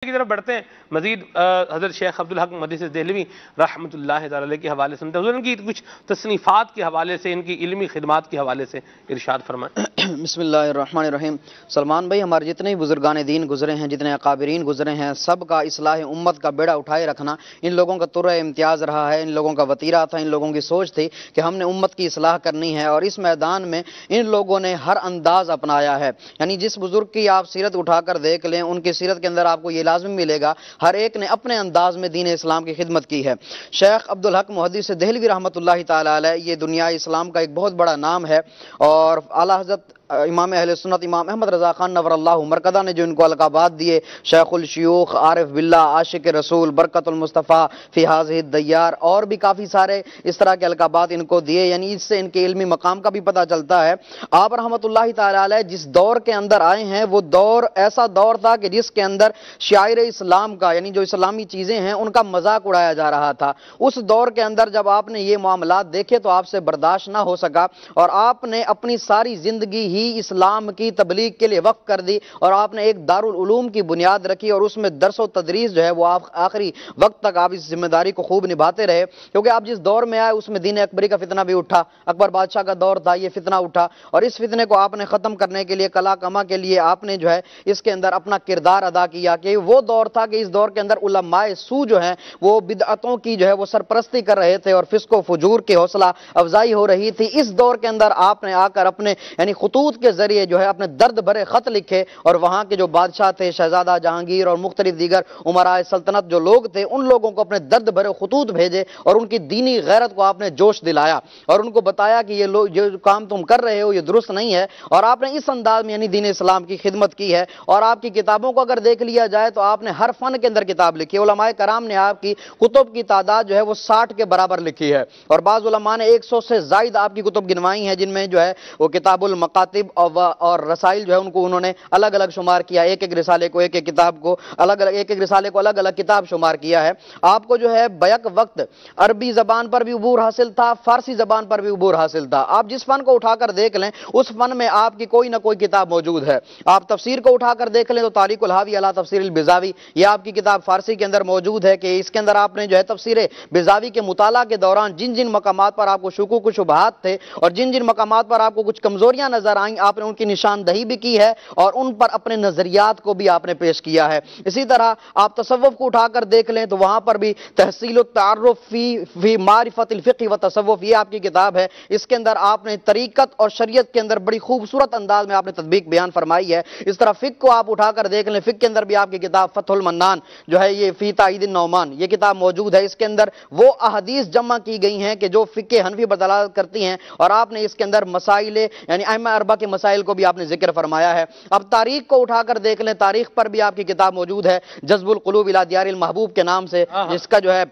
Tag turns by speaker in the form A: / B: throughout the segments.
A: کی طرف بڑھتے ہیں مزید حضرت شیخ عبدالحق محدث دہلوی رحمۃ اللہ تعالی علیہ کے حوالے سے حضور ان کی کچھ تصنیفات کے حوالے سے ان کی علمی خدمات کے حوالے سے ارشاد فرمائیں۔
B: بسم اللہ الرحمن الرحیم۔ سلمان بھائی، ہمارے جتنے بزرگان دین گزرے ہیں، جتنے اکابرین گزرے ہیں، سب کا اصلاح امت کا بیڑا اٹھائے رکھنا ان لوگوں کا طرح امتیاز رہا ہے، ان لوگوں کا وطیرہ تھا، ان لوگوں کی سوچ تھی کہ ہم نے امت کی اصلاح کرنی ہے، اور اس میدان میں ان لوگوں نے ہر انداز اپنایا ہے۔ یعنی جس بزرگ کی آپ سیرت اٹھا کر دیکھ لیں، ان کی سیرت کے اندر آپ کو یہ لازم ملے گا ہر ایک نے اپنے انداز میں دین اسلام کی خدمت کی ہے۔ شیخ عبدالحق محدث دہلوی رحمۃ اللہ تعالی علیہ یہ دنیا اسلام کا ایک بہت بڑا نام ہے، اور اعلیٰ حضرت امام اہل سنت امام احمد رضا خان نور اللہ مرکزہ نے جو ان کو القابات دیے، شیخ الشیوخ، عارف باللہ، عاشق رسول، برکت المصطفیٰ، فی ہذہ الدیار، اور بھی کافی سارے اس طرح کے القابات ان کو دیے، یعنی اس سے ان کے علمی مقام کا بھی پتہ چلتا ہے۔ آپ رحمۃ اللہ تعالی علیہ جس دور کے اندر آئے ہیں، وہ دور ایسا دور تھا کہ جس کے اندر شاعر اسلام کا، یعنی جو اسلامی چیزیں ہیں، ان کا مذاق اڑایا جا رہا تھا۔ اس دور کے اندر جب آپ نے یہ معاملات دیکھے تو آپ سے برداشت نہ ہو سکا، اور آپ نے اپنی ساری زندگی ہی اسلام کی تبلیغ کے لیے وقف کر دی، اور آپ نے ایک دارالعلوم کی بنیاد رکھی، اور اس میں درس و تدریس جو ہے وہ آخری وقت تک آپ اس ذمہ داری کو خوب نبھاتے رہے، کیونکہ آپ جس دور میں آئے اس میں دین اکبری کا فتنہ بھی اٹھا، اکبر بادشاہ کا دور تھا، یہ فتنہ اٹھا، اور اس فتنے کو آپ نے ختم کرنے کے لیے، کلا کما کے لیے آپ نے جو ہے اس کے اندر اپنا کردار ادا کیا، کہ وہ دور تھا کہ اس دور کے اندر علماء سو جو ہیں وہ بدعتوں کی جو ہے وہ سرپرستی کر رہے تھے، اور فسق و فجور کی حوصلہ افزائی ہو رہی تھی۔ اس دور کے اندر آپ نے آ کر اپنے یعنی خطوط کے ذریعے جو ہے اپنے درد بھرے خط لکھے، اور وہاں کے جو بادشاہ تھے، شہزادہ جہانگیر اور مختلف دیگر امراء سلطنت جو لوگ تھے، ان لوگوں کو اپنے درد بھرے خطوط بھیجے، اور ان کی دینی غیرت کو آپ نے جوش دلایا، اور ان کو بتایا کہ یہ لوگ جو کام تم کر رہے ہو یہ درست نہیں ہے، اور آپ نے اس انداز میں یعنی دین اسلام کی خدمت کی ہے۔ اور آپ کی کتابوں کو اگر دیکھ لیا جائے تو آپ نے ہر فن کے اندر کتاب لکھی ہے۔ علماء کرام نے آپ کی کتب کی تعداد جو ہے وہ 60 کے برابر لکھی ہے، اور بعض علماء نے 100 سے زائد آپ کی کتب گنوائی ہیں، جن میں جو ہے وہ کتاب المقاتب اور رسائل جو ہے ان کو انہوں نے الگ الگ شمار کیا، ایک ایک رسالے کو، ایک ایک کتاب کو الگ الگ، ایک ایک رسالے کو الگ الگ کتاب شمار کیا ہے۔ آپ کو جو ہے بیک وقت عربی زبان پر بھی عبور حاصل تھا، فارسی زبان پر بھی عبور حاصل تھا۔ آپ جس فن کو اٹھا کر دیکھ لیں اس فن میں آپ کی کوئی نہ کوئی کتاب موجود ہے۔ آپ تفسیر کو اٹھا کر دیکھ لیں تو تاریخ الحاوی علی تفسیر البزاوی، یہ آپ کی کتاب فارسی کے اندر موجود ہے، کہ اس کے اندر آپ نے جو ہے تفسیر بزاوی کے مطالعہ کے دوران جن جن مقامات پر آپ کو شکوک و شبہات تھے، اور جن جن مقامات پر آپ کو کچھ کمزوریاں نظر آئیں، آپ نے ان کی نشاندہی بھی کی ہے، اور ان پر اپنے نظریات کو بھی آپ نے پیش کیا ہے۔ اسی طرح آپ تصوف کو اٹھا کر دیکھ لیں تو وہاں پر بھی تحصیل التعرف فی معرفت الفقہ و تصوف، یہ آپ کی کتاب ہے۔ اس کے اندر آپ نے طریقت اور شریعت کے اندر بڑی خوبصورت انداز میں آپ نے تطبیق بیان فرمائی ہے۔ اس طرح فقہ کو آپ اٹھا کر دیکھ لیں، فقہ کے اندر بھی آپ کی کتاب فتح المنان جو ہے یہ فی تائید النعمان، یہ کتاب موجود ہے۔ اس کے اندر وہ احادیث جمع کی گئی ہیں کہ جو فقہ حنفی پر دلالت کرتی ہیں، اور آپ نے اس کے اندر مسائل یعنی ائمہ اربعہ کے مسائل کو بھی آپ نے ذکر فرمایا ہے۔ اب تاریخ کو اٹھا کر دیکھ لیں، تاریخ پر بھی آپ کی کتاب موجود ہے، جذب القلوب الی دیار المحبوب کے نام سے، جس کا جو ہے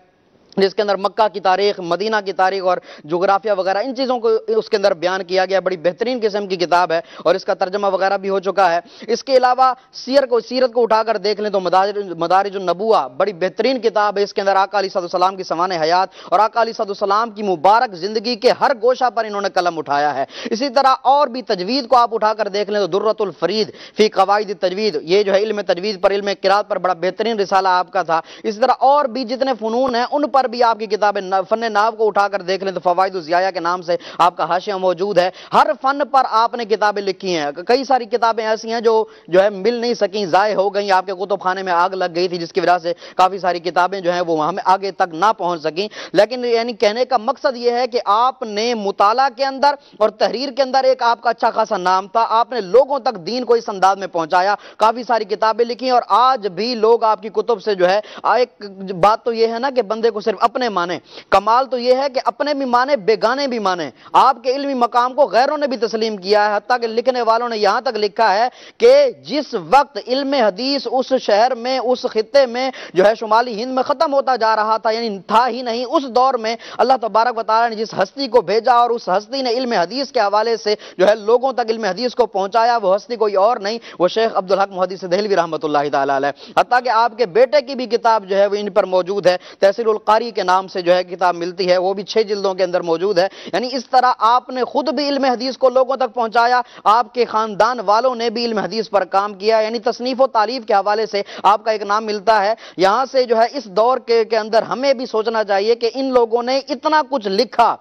B: جس کے اندر مکہ کی تاریخ، مدینہ کی تاریخ اور جغرافیہ وغیرہ ان چیزوں کو اس کے اندر بیان کیا گیا، بڑی بہترین قسم کی کتاب ہے، اور اس کا ترجمہ وغیرہ بھی ہو چکا ہے۔ اس کے علاوہ سیرت کو اٹھا کر دیکھ لیں تو مدارج النبوہ بڑی بہترین کتاب ہے۔ اس کے اندر آقا علیہ السلام کی سوانح حیات اور آقا علیہ السلام کی مبارک زندگی کے ہر گوشہ پر انہوں نے قلم اٹھایا ہے۔ اسی طرح اور بھی تجوید کو آپ اٹھا کر دیکھ لیں تو درۃ الفرید فی قواعد التجوید، یہ جو ہے علم تجوید پر، علم قرات پر بڑا بہترین رسالہ آپ کا تھا۔ اسی طرح اور بھی جتنے فنون ہیں ان پر بھی آپ کی کتابیں، فن ناو کو اٹھا کر دیکھ لیں تو فوائد الضیاء کے نام سے آپ کا حاشیہ موجود ہے۔ ہر فن پر آپ نے کتابیں لکھی ہیں۔ کئی ساری کتابیں ایسی ہیں جو ہے مل نہیں سکیں، ضائع ہو گئیں، آپ کے کتب خانے میں آگ لگ گئی تھی، جس کی وجہ سے کافی ساری کتابیں جو ہیں وہ ہمیں آگے تک نہ پہنچ سکیں۔ لیکن یعنی کہنے کا مقصد یہ ہے کہ آپ نے مطالعہ کے اندر اور تحریر کے اندر ایک آپ کا اچھا خاصا نام تھا، آپ نے لوگوں تک دین کو اس انداز میں پہنچایا، کافی ساری کتابیں لکھی، اور آج بھی لوگ آپ کی کتب سے جو ہے، ایک بات تو یہ ہے نا کہ بندے کو صرف اپنے مانے، کمال تو یہ ہے کہ اپنے بھی مانے، بیگانے بھی مانے۔ آپ کے علمی مقام کو غیروں نے بھی تسلیم کیا ہے، حتیٰ کہ لکھنے والوں نے یہاں تک لکھا ہے کہ جس وقت علم حدیث اس شہر میں، اس خطے میں جو ہے شمالی ہند میں ختم ہوتا جا رہا تھا، یعنی تھا ہی نہیں، اس دور میں اللہ تبارک و تعالی نے جس ہستی کو بھیجا اور اس ہستی نے علم حدیث کے حوالے سے جو ہے لوگوں تک علم حدیث کو پہنچایا، وہ ہستی کوئی اور نہیں، وہ شیخ عبدالحق محدث دہلوی رحمۃ اللہ تعالی علیہ۔ حتیٰ کہ آپ کے بیٹے کی بھی کتاب جو ہے وہ ان پر موجود ہے، تحصیل القائد بخاری کے نام سے جو ہے کتاب ملتی ہے، وہ بھی 6 جلدوں کے اندر موجود ہے۔ یعنی اس طرح آپ نے خود بھی علم حدیث کو لوگوں تک پہنچایا، آپ کے خاندان والوں نے بھی علم حدیث پر کام کیا، یعنی تصنیف و تالیف کے حوالے سے آپ کا ایک نام ملتا ہے۔ یہاں سے جو ہے اس دور کے اندر ہمیں بھی سوچنا چاہیے کہ ان لوگوں نے اتنا کچھ لکھا،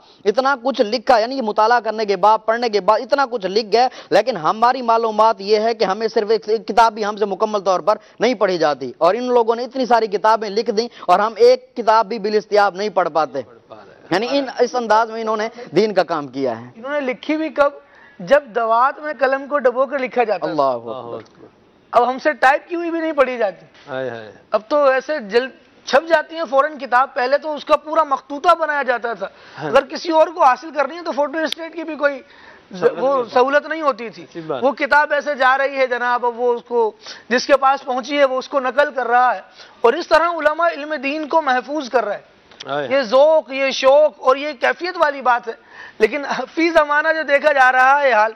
B: یعنی یہ مطالعہ کرنے کے بعد، پڑھنے کے بعد اتنا کچھ لکھ گئے، لیکن ہماری معلومات یہ ہے کہ ہمیں صرف ایک کتاب بھی ہم سے مکمل طور پر نہیں پڑھی جاتی، اور ان لوگوں نے اتنی ساری کتابیں لکھ دیں اور ہم ایک کتاب بھی بالاستیاب نہیں پڑھ پاتے۔ یعنی اس انداز میں انہوں نے دین کا کام کیا ہے۔
C: انہوں نے لکھی بھی کب؟ جب دوات میں قلم کو ڈبو کر لکھا جاتا تھا۔
B: اللہ اکبر۔
C: اب ہم سے ٹائپ کی ہوئی بھی نہیں پڑھی جاتی، اب تو ایسے جلد چھپ جاتی ہیں فوراً کتاب۔ پہلے تو اس کا پورا مخطوطہ بنایا جاتا تھا، اگر کسی اور کو حاصل کرنی ہے تو فوٹو اسٹیٹ کی بھی کوئی وہ سہولت نہیں ہوتی تھی۔ وہ کتاب ایسے جا رہی ہے جناب، اب وہ اس کو جس کے پاس پہنچی ہے وہ اس کو نقل کر رہا ہے، اور اس طرح علماء علم دین کو محفوظ کر رہے ہیں۔ یہ ذوق، یہ شوق اور یہ کیفیت والی بات ہے، لیکن فی زمانہ جو دیکھا جا رہا ہے حال،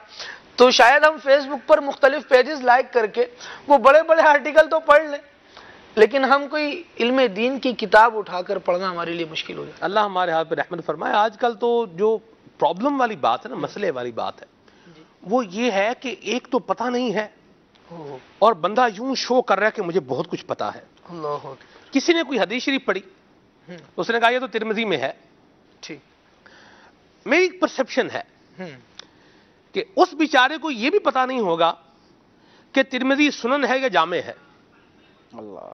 C: تو شاید ہم فیس بک پر مختلف پیجز لائک کر کے وہ بڑے بڑے آرٹیکل تو پڑھ لیں، لیکن ہم کوئی علم دین کی کتاب اٹھا کر پڑھنا ہمارے لیے مشکل ہو جائے۔
A: اللہ ہمارے ہاتھ پہ رحمت فرمائے۔ آج کل تو جو پرابلم والی بات ہے نا، مسئلے والی بات ہے، وہ یہ ہے کہ ایک تو پتہ نہیں ہے، اور بندہ یوں شو کر رہا ہے کہ مجھے بہت کچھ پتا ہے۔ کسی نے کوئی حدیث شریف پڑھی، اس نے کہا یہ تو ترمذی میں ہے۔ میری پرسپشن ہے کہ اس بیچارے کو یہ بھی پتا نہیں ہوگا کہ ترمذی سنن ہے یا جامع ہے۔